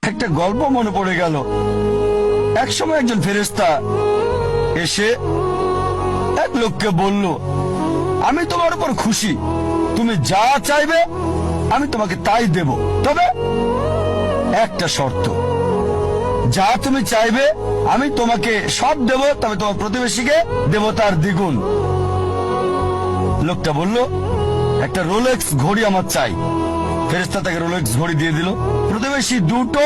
একটা গল্প মনে পড়ে গেল। একসময় একজন ফেরেশতা এসে এক লোককে বলল, আমি তোমার উপর খুশি, তুমি যা চাইবে আমি তোমাকে তাই দেব, তবে একটা শর্ত, যা তুমি চাইবে আমি তোমাকে সব দেব, তবে তোমার প্রতিবেশীকে দেব তার দ্বিগুণ। লোকটা বলল, একটা রোলেক্স ঘড়ি আমার চাই। ফেরেশতা তাকে রোলেক্স ঘড়ি দিয়ে দিল। প্রতিবেশী দুটো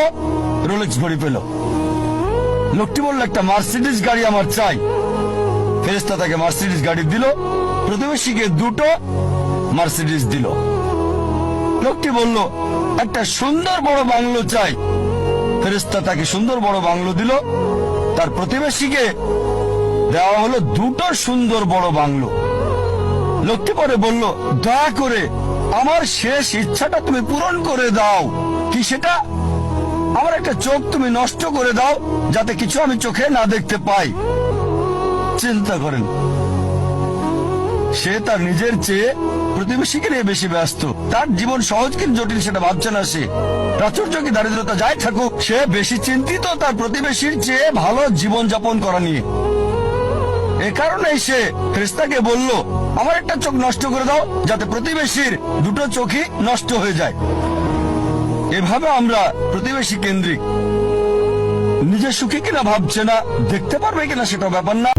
রোলেক্স ঘড়ি পেল। লোকটি বলল, একটা মার্সিডিজ গাড়ি আমার চাই। ফেরেশতা তাকে মার্সিডিজ গাড়ি দিল। প্রতিবেশীকে দুটো মার্সিডিজ দিল। লোকটি বলল, একটা সুন্দর বড় বাংলো চাই। ফেরেশতা তাকে সুন্দর বড় বাংলো দিল। তার প্রতিবেশীকে দেওয়া হলো দুটো সুন্দর বড় বাংলো। লোকটি পরে বলল, দয়া করে আমার শেষ ইচ্ছাটা তুমি পূরণ করে দাও। কি সেটা? আমার একটা চোখ তুমি নষ্ট করে দাও, যাতে কিছু আমি চোখে না দেখতে পাই। চিন্তা করেন, সে তার নিজের চেয়ে প্রতিবেশীকে নিয়ে বেশি ব্যস্ত। তার জীবন সহজ কিন্তু জটিল সেটা ভাবছে না সে। প্রাচুর্য কি দারিদ্রতা যাই থাকুক, সে বেশি চিন্তিত তার প্রতিবেশীর চেয়ে ভালো জীবন যাপন করা নিয়ে। এ কারণেই সে ফেরেশতাকে বলল, আমার একটা চোখ নষ্ট করে দাও, যাতে প্রতিবেশীর দুটো চোখই নষ্ট হয়ে যায়। এভাবে আমরা প্রতিবেশী কেন্দ্রিক। নিজে সুখী কিনা ভাবছে না, দেখতে পারবে কিনা সেটা ব্যাপার না,